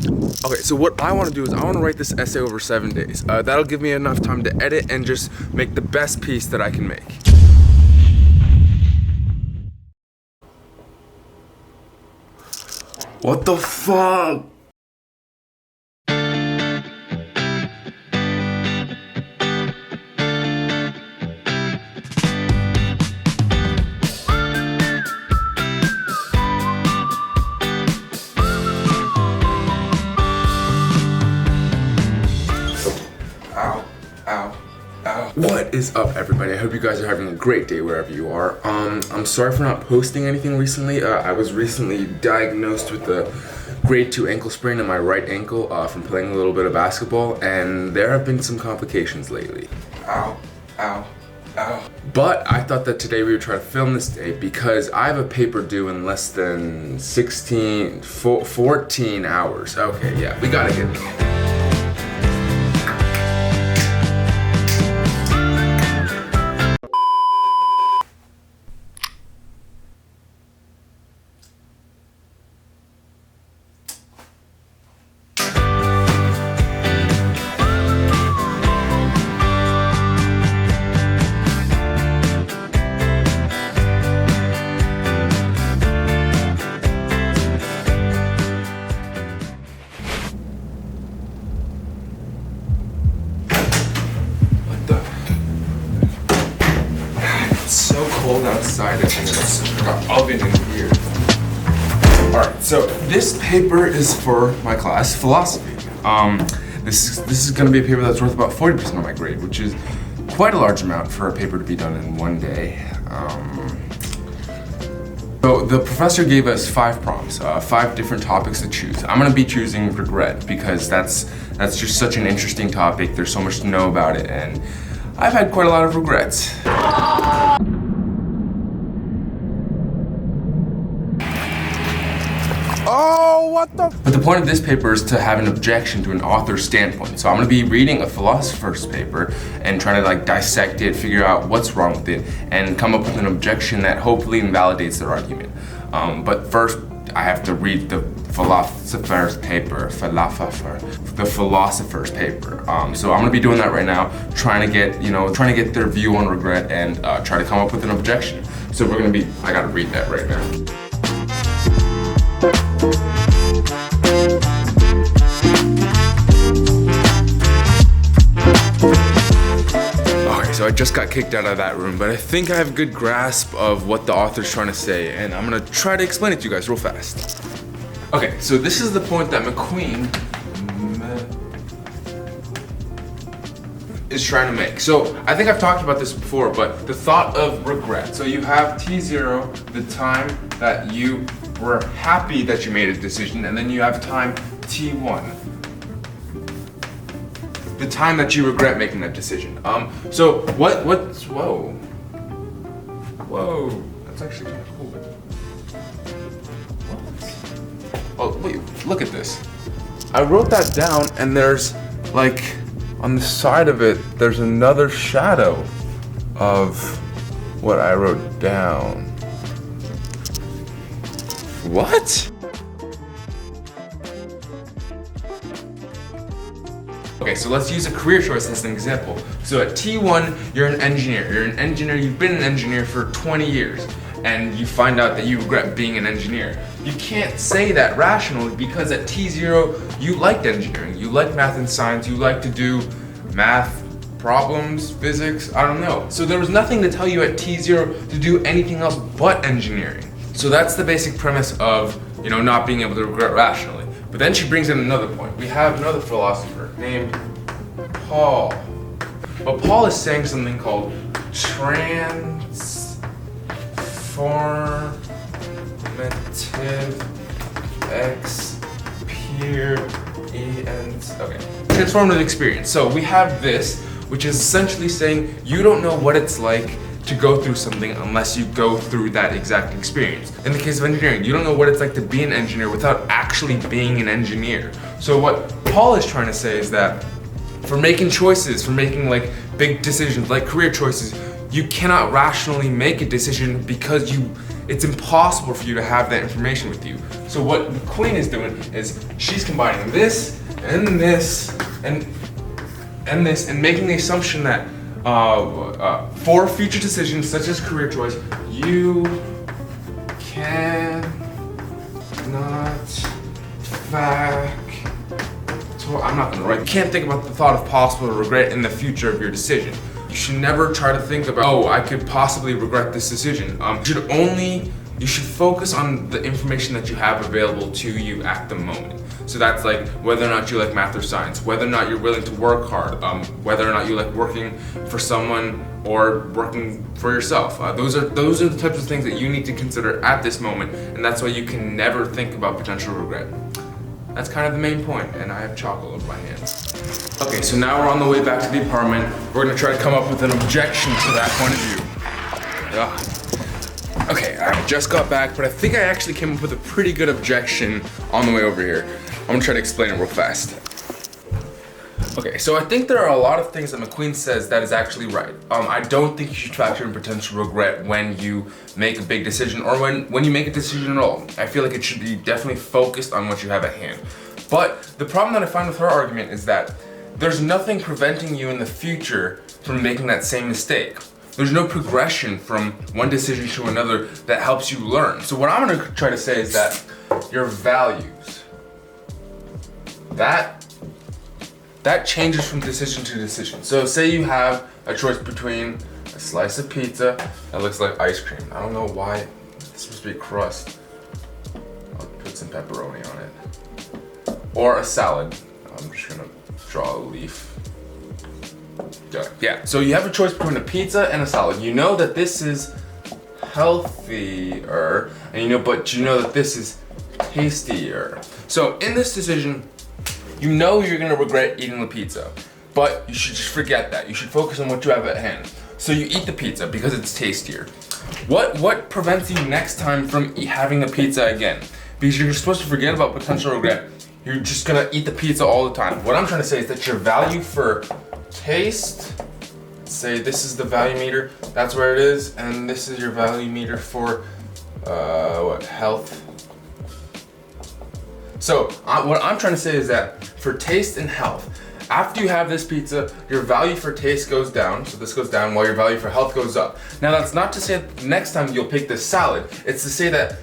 Okay, so what I want to do is I want to write this essay over 7 days. That'll give me enough time to edit and just make the best piece that I can make. What the fuck? What is up, everybody? I hope you guys are having a great day wherever you are. I'm sorry for not posting anything recently. I was recently diagnosed with a grade 2 ankle sprain in my right ankle from playing a little bit of basketball, and there have been some complications lately. Ow, ow, ow. But I thought that today we would try to film this day because I have a paper due in less than 14 hours. Okay, yeah, we gotta get this. So cold outside, I think it's got oven in here. Alright, so this paper is for my class, philosophy. This is going to be a paper that's worth about 40% of my grade, which is quite a large amount for a paper to be done in one day. So the professor gave us 5 prompts, 5 different topics to choose. I'm going to be choosing regret because that's just such an interesting topic. There's so much to know about it, and I've had quite a lot of regrets. Oh, what the? But the point of this paper is to have an objection to an author's standpoint. So I'm gonna be reading a philosopher's paper and trying to dissect it, figure out what's wrong with it, and come up with an objection that hopefully invalidates their argument. But first, I have to read the philosopher's paper. So I'm gonna be doing that right now, trying to get their view on regret and try to come up with an objection. So I gotta read that right now. Okay, so I just got kicked out of that room, but I think I have a good grasp of what the author's trying to say, and I'm gonna try to explain it to you guys real fast. Okay, so this is the point that McQueen is trying to make. So I think I've talked about this before, but the thought of regret. So you have T0, the time that you were happy that you made a decision, and then you have time T1, the time that you regret making that decision. So whoa, that's actually kind of cool. What? Oh wait, look at this. I wrote that down, and there's on the side of it, there's another shadow of what I wrote down. What? Okay, so let's use a career choice as an example. So at T1, you're an engineer. You've been an engineer for 20 years, and you find out that you regret being an engineer. You can't say that rationally because at T0, you liked engineering. You like math and science. You like to do math problems, physics, I don't know. So there was nothing to tell you at T0 to do anything else but engineering. So that's the basic premise of, not being able to regret rationally. But then she brings in another point. We have another philosopher named Paul. But Paul is saying something called transformative transformative experience. So we have this, which is essentially saying you don't know what it's like to go through something unless you go through that exact experience. In the case of engineering, you don't know what it's like to be an engineer without actually being an engineer. So what Paul is trying to say is that for making choices, for making big decisions like career choices, you cannot rationally make a decision because you it's impossible for you to have that information with you. So what the queen is doing is she's combining this and this and this and making the assumption that for future decisions such as career choice, you cannot I'm not gonna write. You can't think about the thought of possible regret in the future of your decision. You should never try to think about, oh, I could possibly regret this decision. You should focus on the information that you have available to you at the moment. So that's like whether or not you like math or science, whether or not you're willing to work hard, whether or not you like working for someone or working for yourself. Those are the types of things that you need to consider at this moment, and that's why you can never think about potential regret. That's kind of the main point, and I have chocolate over my hands. Okay, so now we're on the way back to the apartment. We're gonna try to come up with an objection to that point of view. Ugh. Okay, I just got back, but I think I actually came up with a pretty good objection on the way over here. I'm gonna try to explain it real fast. Okay, so I think there are a lot of things that McQueen says that is actually right. I don't think you should factor in potential regret when you make a big decision or when you make a decision at all. I feel like it should be definitely focused on what you have at hand. But the problem that I find with her argument is that there's nothing preventing you in the future from making that same mistake. There's no progression from one decision to another that helps you learn. So what I'm gonna try to say is that your values, that changes from decision to decision. So say you have a choice between a slice of pizza that looks like ice cream. I don't know why it's supposed to be a crust. I'll put some pepperoni on it. Or a salad. I'm just gonna draw a leaf. Yeah, so you have a choice between a pizza and a salad. You know that this is healthier, and but you know that this is tastier. So in this decision, you know you're gonna regret eating the pizza, but you should just forget that. You should focus on what you have at hand. So you eat the pizza because it's tastier. What prevents you next time from having the pizza again? Because you're supposed to forget about potential regret. You're just gonna eat the pizza all the time. What I'm trying to say is that your value for taste, say this is the value meter, that's where it is, and this is your value meter for health. So what I'm trying to say is that for taste and health, after you have this pizza, your value for taste goes down, so this goes down while your value for health goes up. Now that's not to say that next time you'll pick the salad, it's to say that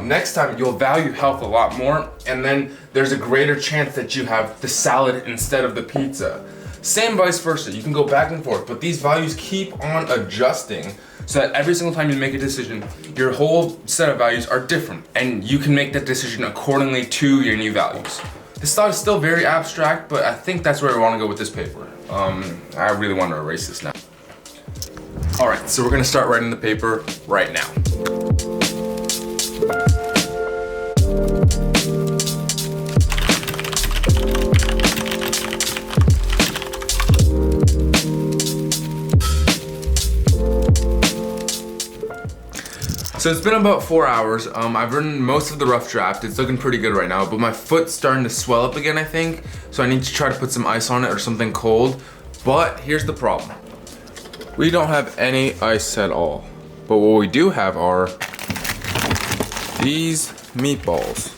next time you'll value health a lot more, and then there's a greater chance that you have the salad instead of the pizza. Same vice versa, you can go back and forth, but these values keep on adjusting so that every single time you make a decision, your whole set of values are different, and you can make that decision accordingly to your new values. This thought is still very abstract, but I think that's where I want to go with this paper. I really want to erase this now. Alright, so we're going to start writing the paper right now. So it's been about 4 hours. I've written most of the rough draft. It's looking pretty good right now, but my foot's starting to swell up again, I think. So I need to try to put some ice on it or something cold. But here's the problem. We don't have any ice at all. But what we do have are these meatballs.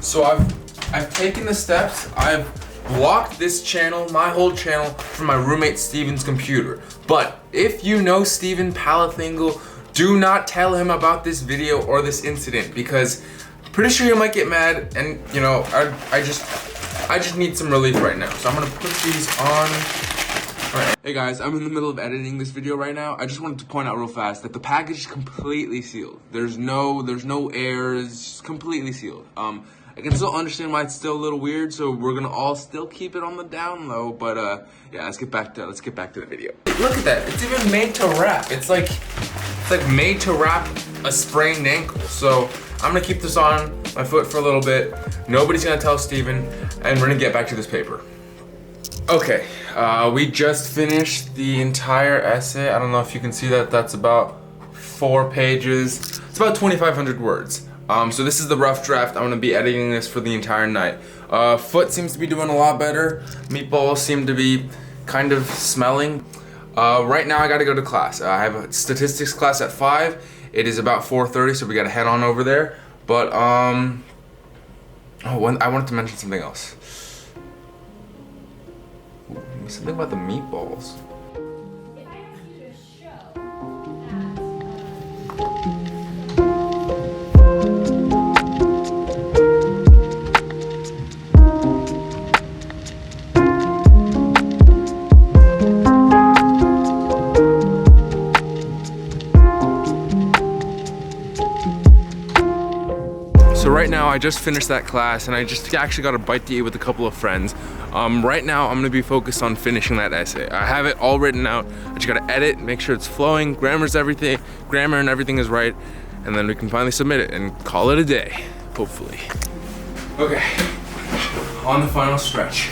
So I've taken the steps. I've blocked this channel, my whole channel, from my roommate Steven's computer. But if you know Steven Palathingle, do not tell him about this video or this incident, because I'm pretty sure he might get mad, and you know, I just need some relief right now. So I'm gonna put these on. Alright. Hey guys, I'm in the middle of editing this video right now. I just wanted to point out real fast that the package is completely sealed. There's no air, it's completely sealed. I can still understand why it's still a little weird, so we're gonna all still keep it on the down low, but yeah, let's get back to the video. Look at that, it's even made to wrap. It's like made to wrap a sprained ankle. So I'm gonna keep this on my foot for a little bit. Nobody's gonna tell Steven, and we're gonna get back to this paper. Okay, we just finished the entire essay. I don't know if you can see that. That's about 4 pages. It's about 2,500 words. So this is the rough draft. I'm gonna be editing this for the entire night. Foot seems to be doing a lot better. Meatballs seem to be kind of smelling. Right now I gotta go to class. I have a statistics class at 5, It is about 4:30, so we gotta head on over there. But I wanted to mention something else. Ooh, something about the meatballs. If I ask you to show So right now, I just finished that class, and I just actually got a bite to eat with a couple of friends. Right now, I'm gonna be focused on finishing that essay. I have it all written out. I just gotta edit, make sure it's flowing, grammar and everything is right, and then we can finally submit it and call it a day, hopefully. Okay, on the final stretch.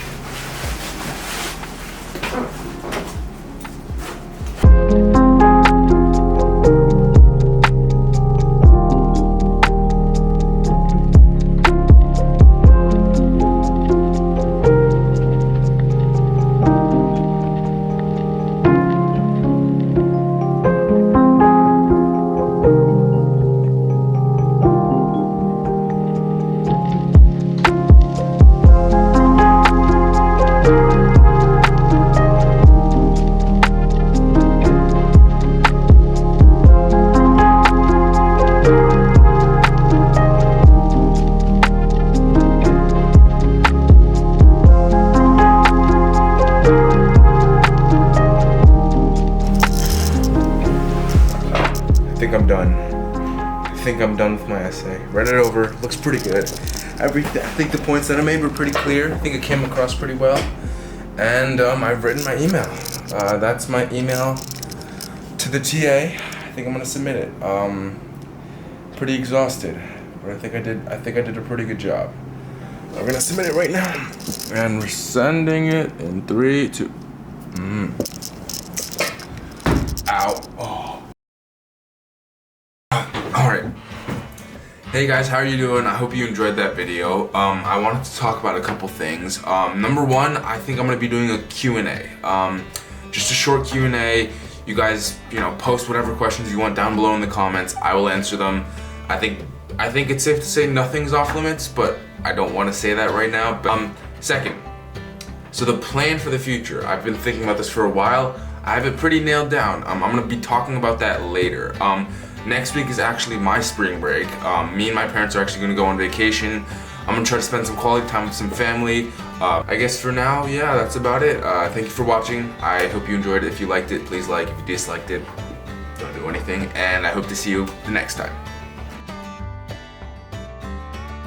I think I'm done with my essay. Read it over, looks pretty good. I think the points that I made were pretty clear. I think it came across pretty well. And I've written my email. That's my email to the TA. I think I'm gonna submit it. Pretty exhausted, but I think I did a pretty good job. I'm gonna submit it right now. And we're sending it in 3, 2. Ow. Oh. Alright. Hey guys, how are you doing? I hope you enjoyed that video. I wanted to talk about a couple things. Number one, I think I'm gonna be doing a Q&A. Just a short Q&A. You guys, post whatever questions you want down below in the comments. I will answer them. I think it's safe to say nothing's off limits, but I don't want to say that right now. But, second, so the plan for the future. I've been thinking about this for a while. I have it pretty nailed down. I'm gonna be talking about that later. Next week is actually my spring break. Me and my parents are actually gonna go on vacation. I'm gonna try to spend some quality time with some family. I guess for now, yeah, that's about it. Thank you for watching. I hope you enjoyed it. If you liked it, please like. If you disliked it, don't do anything. And I hope to see you the next time.